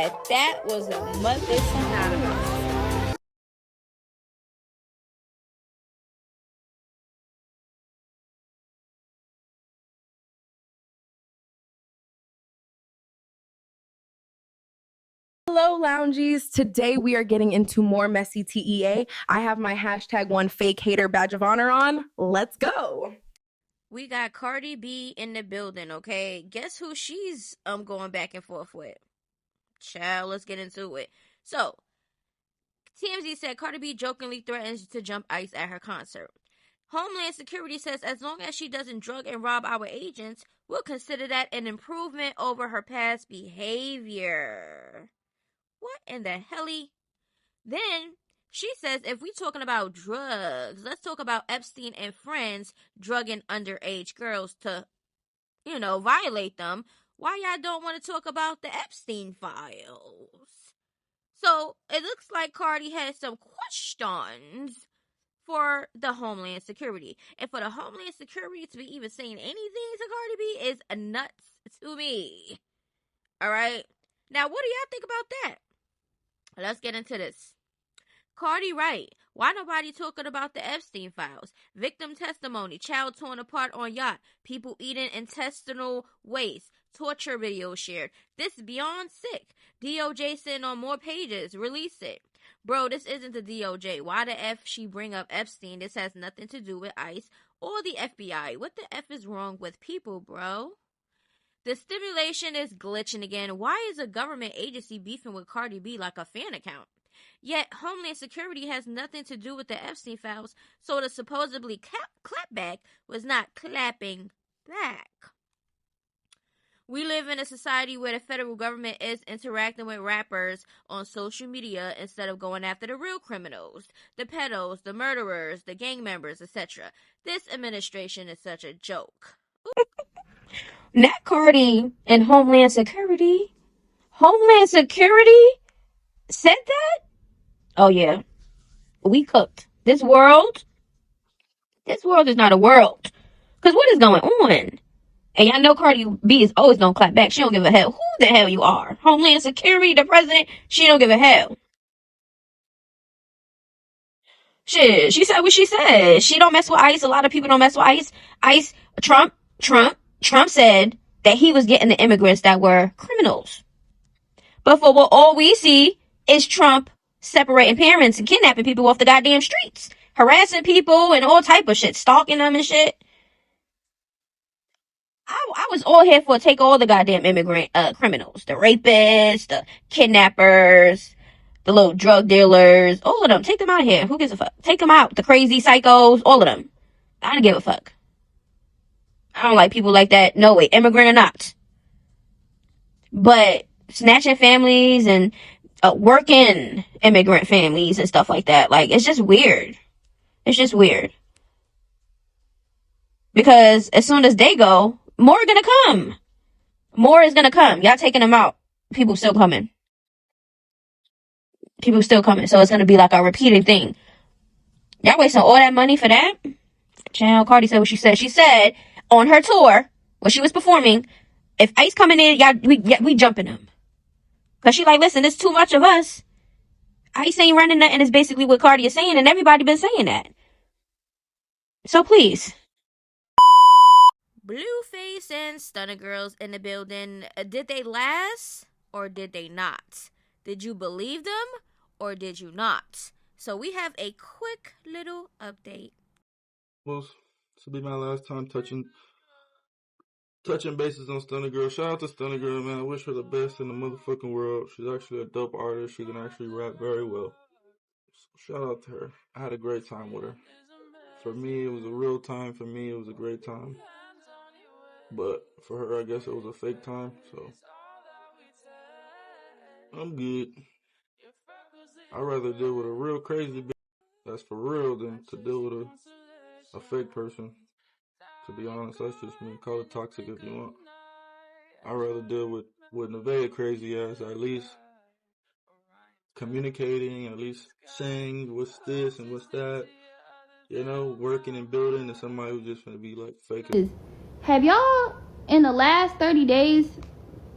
that was a mother synonymous. Hello, loungies. Today we are getting into more messy TEA. I have my #1 fake hater badge of honor on. Let's go. We got Cardi B in the building, okay? Guess who she's going back and forth with? Child, let's get into it. So, TMZ said Cardi B jokingly threatens to jump ICE at her concert. HomeLand SecuriTy says as long as she doesn't drug and rob our agents, we'll consider that an improvement over her past behavior. What in the helly? Then she says if we talking about drugs, let's talk about Epstein and friends drugging underage girls to, violate them. Why y'all don't want to talk about the Epstein files? So it looks like Cardi has some questions for the Homeland Security. And for the Homeland Security to be even saying anything to Cardi B is nuts to me. Alright? Now, what do y'all think about that? Let's get into this. Cardi right. Why nobody talking about the Epstein files? Victim testimony. Child torn apart on yacht. People eating intestinal waste. Torture video shared. This is beyond sick. DOJ sitting on more pages. Release it. Bro, this isn't the DOJ. Why the F she bring up Epstein? This has nothing to do with ICE or the FBI. What the F is wrong with people, bro? The stimulation is glitching again. Why is a government agency beefing with Cardi B like a fan account? Yet Homeland Security has nothing to do with the Epstein files, so the supposedly clapback was not clapping back. We live in a society where the federal government is interacting with rappers on social media instead of going after the real criminals, the pedos, the murderers, the gang members, etc. This administration is such a joke. Not Cardi and Homeland Security. Homeland Security said that? Oh yeah. We cooked. This world is not a world. Because what is going on? And y'all know Cardi B is always gonna clap back. She don't give a hell who the hell you are. Homeland Security, the president, she don't give a hell. Shit, she said what she said. She don't mess with ICE. A lot of people don't mess with ICE. ICE, Trump said that he was getting the immigrants that were criminals. But for what all we see is Trump separating parents and kidnapping people off the goddamn streets. Harassing people and all type of shit. Stalking them and shit. I was all here for take all the goddamn immigrant criminals. The rapists, the kidnappers, the little drug dealers. All of them. Take them out of here. Who gives a fuck? Take them out. The crazy psychos. All of them. I don't give a fuck. I don't like people like that. No way. Immigrant or not. But snatching families and working immigrant families and stuff like that. Like, it's just weird. It's just weird. Because as soon as they go, more are gonna come. More is gonna come. Y'all taking them out. People still coming. People still coming. So it's gonna be like a repeating thing. Y'all wasting all that money for that? Child, Cardi said what she said. She said on her tour, when she was performing, if ICE coming in, we jumping them. Cause she like, listen, it's too much of us. ICE ain't running nothing is basically what Cardi is saying, and everybody been saying that. So please. Blueface and Stunna Girls in the building. Did they last or did they not? Did you believe them or did you not? So we have a quick little update. Well, this will be my last time touching bases on Stunna Girl. Shout out to Stunna Girl, man. I wish her the best in the motherfucking world. She's actually a dope artist. She can actually rap very well. So shout out to her. I had a great time with her. For me, it was a real time. For me, it was a great time. But for her, I guess it was a fake time. So I'm good. I'd rather deal with a real crazy bitch that's for real than to deal with a fake person. To be honest, that's just me. Call it toxic if you want. I'd rather deal with Nevaeh crazy ass, at least communicating, at least saying what's this and what's that. You know, working and building, and somebody who's just gonna be like faking. Have y'all in the last 30 days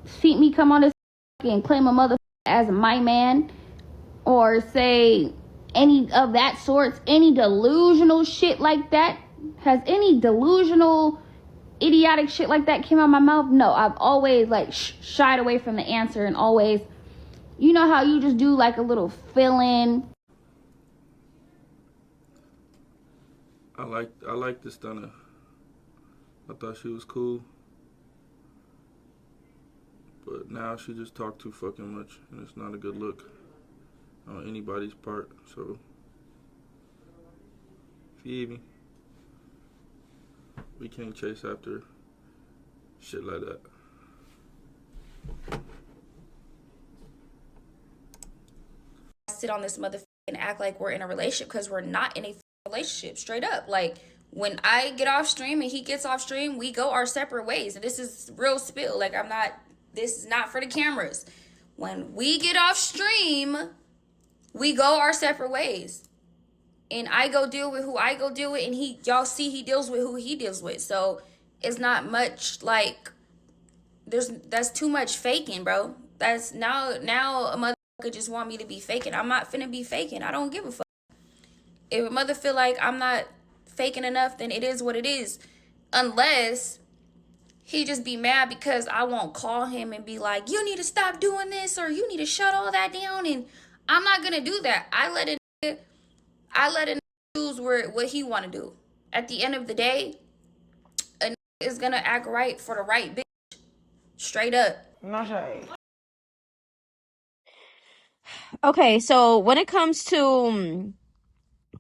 seen me come on this and claim a mother as my man, or say any of that sorts, any delusional shit like that, has any delusional idiotic shit like that came out of my mouth? No, I've always like shied away from the answer, and always, you know how you just do like a little fill-in. I like this Stunna. I thought she was cool, but now she just talked too fucking much, and it's not a good look on anybody's part. So, feel me? We can't chase after shit like that. Sit on this motherfucker and act like we're in a relationship, because we're not in a relationship, straight up. Like, when I get off stream and he gets off stream, we go our separate ways. And this is real spill. Like, this is not for the cameras. When we get off stream, we go our separate ways. And I go deal with who I go deal with, and y'all see he deals with who he deals with. So it's not much like, that's too much faking, bro. That's now a motherfucker just want me to be faking. I'm not finna be faking. I don't give a fuck. If a mother feel like I'm not faking enough, then it is what it is. Unless he just be mad because I won't call him and be like, you need to stop doing this, or you need to shut all that down. And I'm not gonna do that. I let it choose what he want to do. At the end of the day, a nigga is gonna act right for the right bitch. Straight up. Not right. Okay, so when it comes to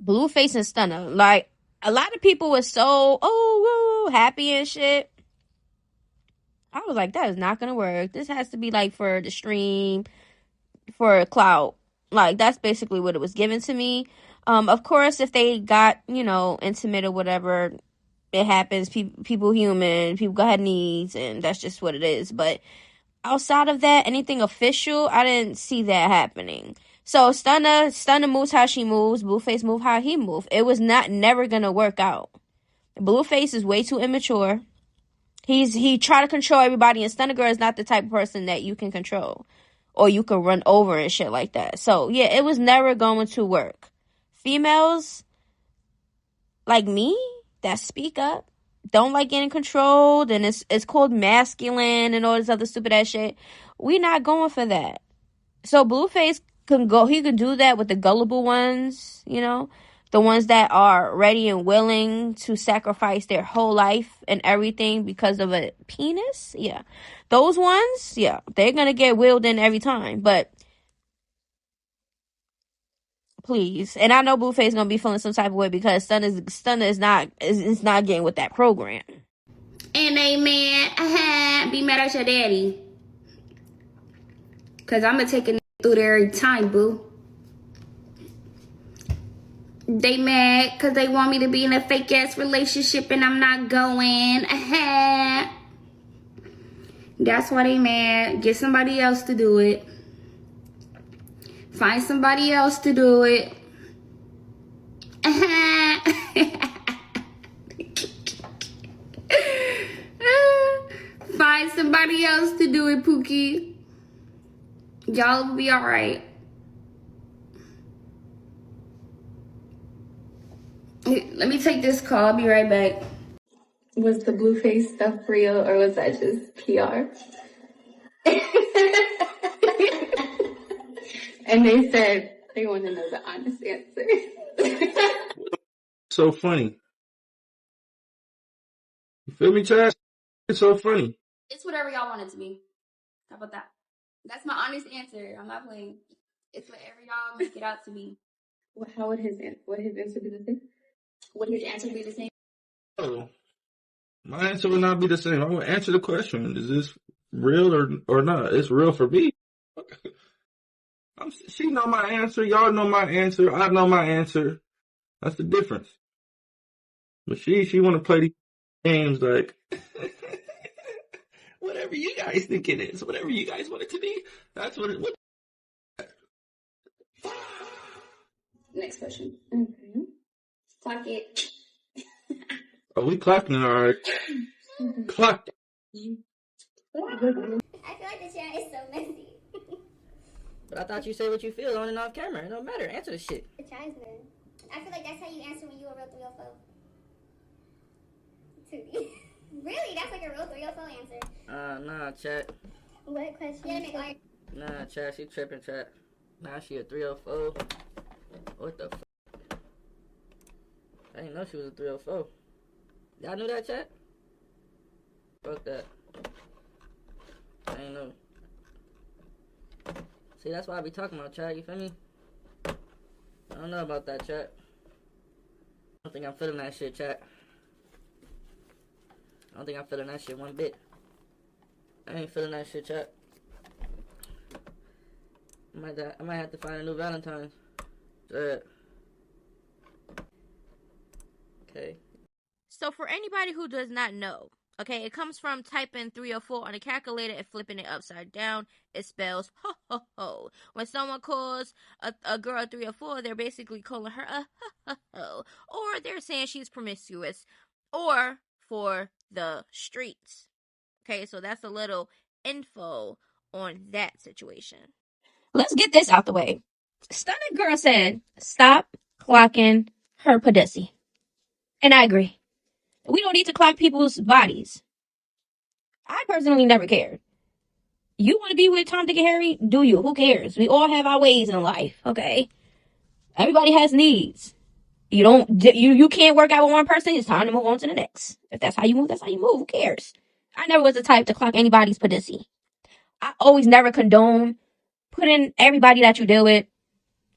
Blueface and Stunna, like, a lot of people were so happy and shit. I was like, that is not gonna work. This has to be like for the stream, for Clout. Like, that's basically what it was given to me. Of course, if they got, intimate or whatever, it happens. People human. People got needs, and that's just what it is. But outside of that, anything official, I didn't see that happening. So Stunna moves how she moves. Blueface move how he move. It was never gonna work out. Blueface is way too immature. He try to control everybody, and Stunna Girl is not the type of person that you can control or you can run over and shit like that. So yeah, it was never going to work. Females like me that speak up, don't like getting controlled, and it's called masculine and all this other stupid ass shit. We not going for that. So Blueface he can do that with the gullible ones, the ones that are ready and willing to sacrifice their whole life and everything because of a penis. Yeah, those ones, yeah, they're gonna get wheeled in every time. But please, and I know Blueface gonna be feeling some type of way because Stunna is not getting with that program. And they mad, be mad at your daddy. Cause I'm gonna take a through there every time, boo. They mad cause they want me to be in a fake ass relationship and I'm not going. That's why they mad. Get somebody else to do it. Find somebody else to do it. Find somebody else to do it, Pookie. Y'all will be alright. Let me take this call. I'll be right back. Was the Blueface stuff real, or was that just PR? And they said they want to know the honest answer. So funny. You feel me, Chad? It's so funny. It's whatever y'all want it to be. How about that? That's my honest answer. I'm not playing. It's whatever y'all make it out to be. How would his answer be the same? Would his answer be the same? Oh, my answer would not be the same. I would answer the question: is this real or not? It's real for me. She know my answer. Y'all know my answer. I know my answer. That's the difference. But she want to play these games like whatever you guys think it is, whatever you guys want it to be. That's what it. Next question. Okay. Clock it. Oh, we clapping it, all right. Clock. I feel like the chat is so messy. But I thought you said what you feel on and off camera. It don't matter. Answer the shit. Tries then. I feel like that's how you answer when you a real 304. Really? That's like a real 304 answer. Nah, chat. What question? Yeah, make art. Nah, chat. She tripping, chat. Nah, she a 304. What the fuck? I didn't know she was a 304. Y'all knew that, chat? Fuck that. I ain't know. See, that's why I be talking about, chat. You feel me? I don't know about that, chat. I don't think I'm feeling that shit, chat. I don't think I'm feeling that shit one bit. I ain't feeling that shit, chat. I might have to find a new Valentine's. Okay. So for anybody who does not know, okay, it comes from typing 304 on a calculator and flipping it upside down. It spells ho ho ho. When someone calls a girl a 304, they're basically calling her a ho ho ho. Or they're saying she's promiscuous. Or for the streets. Okay, so that's a little info on that situation. Let's get this out the way. Stunna Girl said, stop clocking her pussy. And I agree. We don't need to clock people's bodies. I personally never cared. You want to be with Tom, Dick, and Harry? Do you? Who cares? We all have our ways in life, okay? Everybody has needs. You can't work out with one person. It's time to move on to the next. If that's how you move, that's how you move. Who cares? I never was the type to clock anybody's pussy. I always never condone putting everybody that you deal with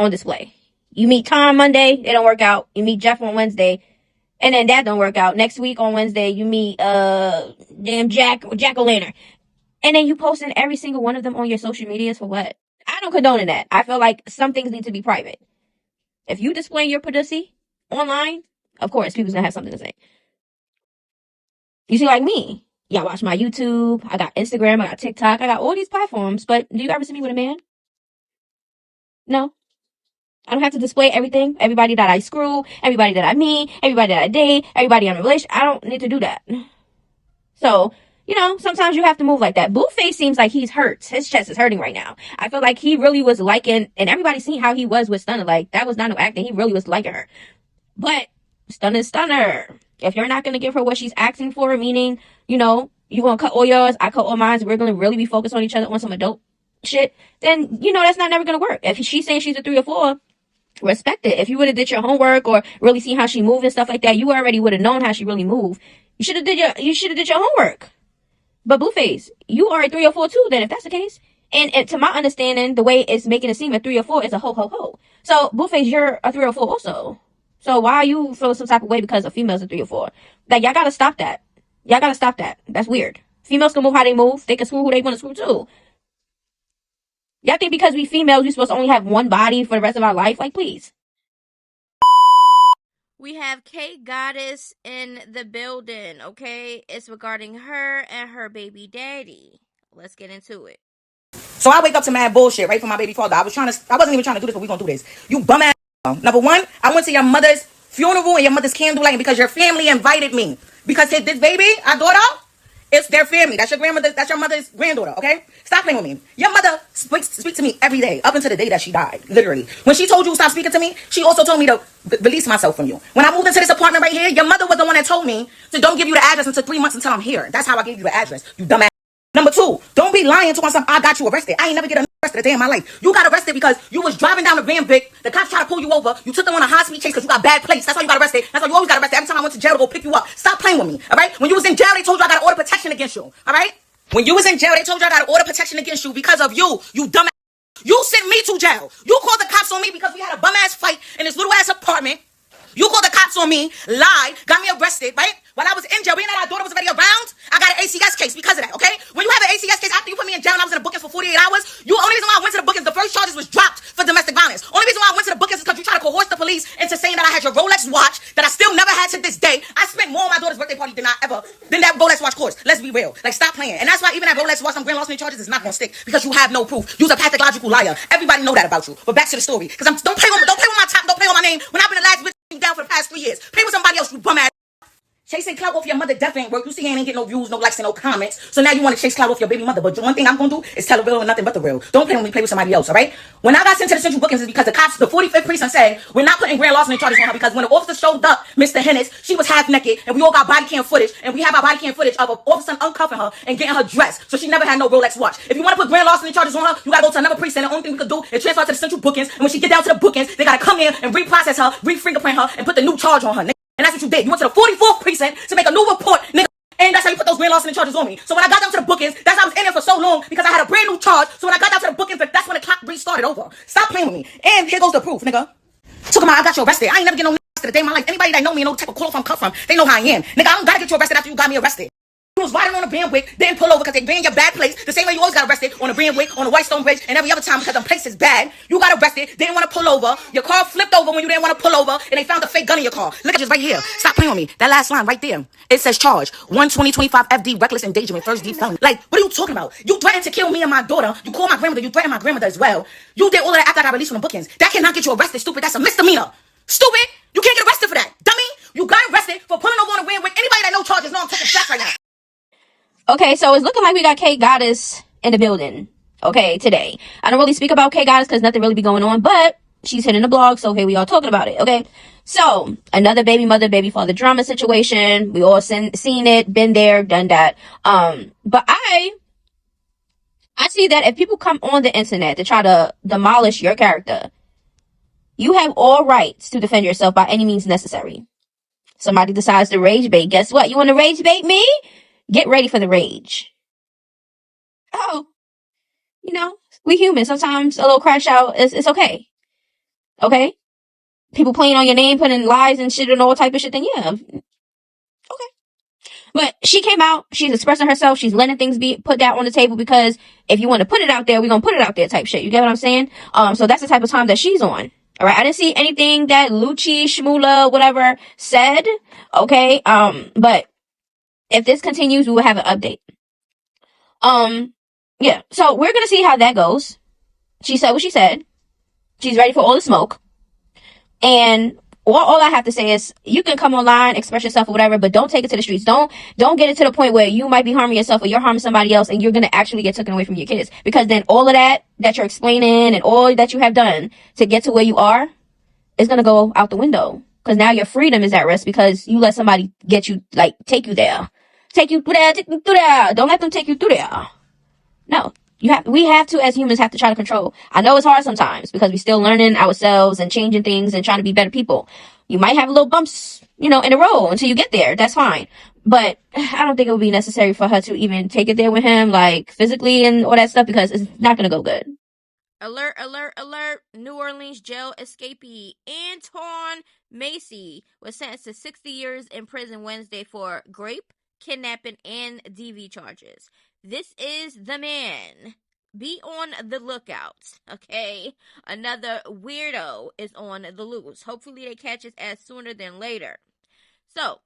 on display. You meet Tom Monday, it don't work out. You meet Jeff on Wednesday, and then that don't work out. Next week on Wednesday, you meet damn Jack-o'-lantern. And then you posting every single one of them on your social medias for what? I don't condone that. I feel like some things need to be private. If you display your pussy online, of course, people's gonna have something to say. You see, like me, y'all watch my YouTube, I got Instagram, I got TikTok, I got all these platforms, but do you ever see me with a man? No. I don't have to display everything, everybody that I screw, everybody that I meet, everybody that I date, everybody I'm in a relationship. I don't need to do that. So, sometimes you have to move like that. Blueface seems like he's hurt. His chest is hurting right now. I feel like he really was liking, and everybody seen how he was with Stunna. Like, that was not no acting. He really was liking her. But Stunna's Stunner. If you're not going to give her what she's asking for, meaning, you going to cut all yours, I cut all mine, we're going to really be focused on each other on some adult shit, then, that's not never going to work. If she's saying she's a 3 or 4, respect it. If you would have did your homework or really seen how she moved and stuff like that, you already would have known how she really moved. You should have did your homework. But Blueface, you are a 3 or 4 too, then, if that's the case. And to my understanding, the way it's making it seem a 3 or 4 is a ho ho ho. So Blueface, you're a 3 or 4 also. So why are you feeling some type of way because a female's a 3 or 4? Like, y'all gotta stop that. That's weird. Females can move how they move. They can screw who they want to screw too. Y'all think because we females, we supposed to only have one body for the rest of our life? Like, please. We have KGoddeSs in the building, okay? It's regarding her and her baby daddy. Let's get into it. So I wake up to mad bullshit, right, from my baby father. I wasn't even trying to do this, but we gonna do this. You bum ass. Number one, I went to your mother's funeral and your mother's candlelighting because your family invited me. Because this baby, our daughter, it's their family. That's your mother's granddaughter, okay? Stop playing with me. Your mother speaks to me every day, up until the day that she died, literally. When she told you to stop speaking to me, she also told me to release myself from you. When I moved into this apartment right here, your mother was the one that told me to don't give you the address until 3 months until I'm here. That's how I gave you the address, you dumbass. Number two, don't be lying to myself. I got you arrested. I ain't never get arrested a day in my life. You got arrested because you was driving down the Grand Vic. The cops tried to pull you over. You took them on a high-speed chase because you got bad plates. That's why you got arrested. That's why you always got arrested. Every time I went to jail to go pick you up. Stop playing with me, all right? When you was in jail, they told you I got to order protection against you, all right? When you was in jail, they told you I got to order protection against you because of you dumb ass. You sent me to jail. You called the cops on me because we had a bum-ass fight in this little-ass apartment. You called the cops on me, lied, got me arrested, right? While I was in jail, being that our daughter was already around, I got an ACS case because of that, okay? When you have an ACS case after you put me in jail and I was in the bookings for 48 hours, only reason why I went to the bookings, the first charges was dropped for domestic violence. Only reason why I went to the bookings is because you tried to coerce the police into saying that I had your Rolex watch that I still never had to this day. I spent more on my daughter's birthday party than that Rolex watch course. Let's be real. Like, stop playing. And that's why even that Rolex watch, some grand larceny charges is not gonna stick because you have no proof. You're a pathological liar. Everybody know that about you. But back to the story. Because don't play with my top, don't play with my name when I've been the last bitch down for the past 3 years. Play with somebody else, you bum ass. Chasing clout off your mother definitely ain't work. You see, ain't get no views, no likes, and no comments. So now you want to chase clout off your baby mother. But one thing I'm gonna do is tell the real and nothing but the real. Don't play when we play with somebody else, all right? When I got sent to the central bookings is because the cops, the 45th precinct said we're not putting grand larceny charges on her because when the officer showed up, Mr. Hennis, she was half naked, and we all got body cam footage, and we have our body cam footage of an officer uncuffing her and getting her dressed. So she never had no Rolex watch. If you want to put grand larceny charges on her, you gotta go to another precinct. The only thing we could do is transfer her to the central bookings, and when she get down to the bookings, they gotta come in and reprocess her, re-fingerprint her, and put the new charge on her. And that's what you did. You went to the 44th precinct to make a new report, nigga. And that's how you put those grand larceny charges on me. So when I got down to the bookings, that's how I was in there for so long because I had a brand new charge. So when I got down to the bookings, that's when the clock restarted over. Stop playing with me. And here goes the proof, nigga. Talking about I got you arrested. I ain't never get no arrested a day in my life. Anybody that know me and know the type of cloth I'm cut from, they know how I am. Nigga, I don't gotta get you arrested after you got me arrested. You was riding on a bandwick, didn't pull over because they banned your bad place. The same way you always got arrested on a bandwick, on a Whitestone Bridge, and every other time because the place is bad. You got arrested, didn't want to pull over. Your car flipped over when you didn't want to pull over, and they found a fake gun in your car. Look at this right here. Stop playing with me. That last line right there. It says charge 12025 FD reckless endangerment, first D felony. Like, what are you talking about? You threatened to kill me and my daughter. You called my grandmother. You threatened my grandmother as well. You did all of that after I got released from the bookings. That cannot get you arrested, stupid. That's a misdemeanor. Stupid. You can't get arrested for that. Dummy. You got arrested for pulling over on a bandwick. Anybody that know charges know I'm talking facts right now. Okay, so it's looking like we got KGoddeSs in the building, okay, today. I don't really speak about KGoddeSs because nothing really be going on, but she's hitting the blog, so here we all talking about it, okay? So, another baby mother, baby father drama situation. We all seen it, been there, done that. But I see that if people come on the internet to try to demolish your character, you have all rights to defend yourself by any means necessary. Somebody decides to rage bait. Guess what? You want to rage bait me? Get ready for the rage. Oh, you know, we human. Sometimes a little crash out is okay. Okay? People playing on your name, putting lies and shit and all type of shit, then yeah. Okay. But she came out, she's expressing herself, she's letting things be put down on the table because if you want to put it out there, we're gonna put it out there type shit. You get what I'm saying? So that's the type of time that she's on. Alright, I didn't see anything that Lucci, Shmula, whatever said. Okay, but if this continues, we will have an update. Yeah, so we're gonna see how that goes. She said what she said. She's ready for all the smoke. And all I have to say is you can come online, express yourself or whatever, but don't take it to the streets. Don't get it to the point where you might be harming yourself or you're harming somebody else and you're gonna actually get taken away from your kids. Because then all of that you're explaining and all that you have done to get to where you are is gonna go out the window. Because now your freedom is at risk because you let somebody get you, like, take you there. Take you through there. Don't let them take you through there. No. We have to, as humans, have to try to control. I know it's hard sometimes because we're still learning ourselves and changing things and trying to be better people. You might have little bumps, in the road until you get there. That's fine. But I don't think it would be necessary for her to even take it there with him, like, physically and all that stuff, because it's not going to go good. Alert, alert, alert. New Orleans jail escapee Antoine Macy was sentenced to 60 years in prison Wednesday for rape, kidnapping, and DV charges. This is the man. Be on the lookout, okay? Another weirdo is on the loose. Hopefully they catch his ass sooner than later. So,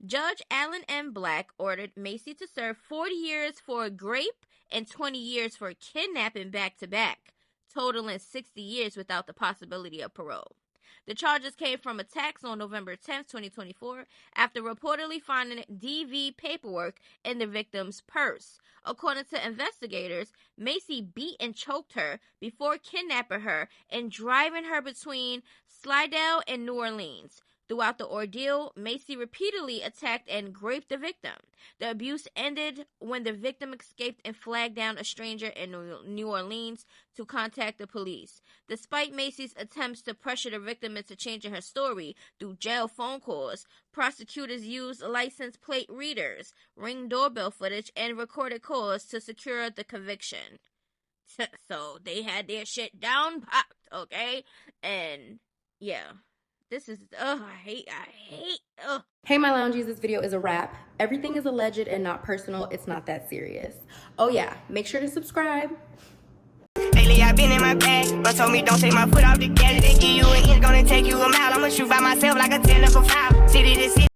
Judge Alan M. Black ordered Macy to serve 40 years for rape and 20 years for kidnapping back-to-back, totaling 60 years without the possibility of parole. The charges came from attacks on November 10, 2024, after reportedly finding DV paperwork in the victim's purse. According to investigators, Macy beat and choked her before kidnapping her and driving her between Slidell and New Orleans. Throughout the ordeal, Macy repeatedly attacked and raped the victim. The abuse ended when the victim escaped and flagged down a stranger in New Orleans to contact the police. Despite Macy's attempts to pressure the victim into changing her story through jail phone calls, prosecutors used license plate readers, Ring doorbell footage, and recorded calls to secure the conviction. So they had their shit down packed, okay? And yeah. This is, I hate, Hey, my loungies, this video is a wrap. Everything is alleged and not personal. It's not that serious. Oh yeah, make sure to subscribe. Lately I've been in my bag, but told me don't take my foot off the gas. They give you an inch, gonna take you a mile. I'ma shoot by myself like a 10 up a 5. City to city.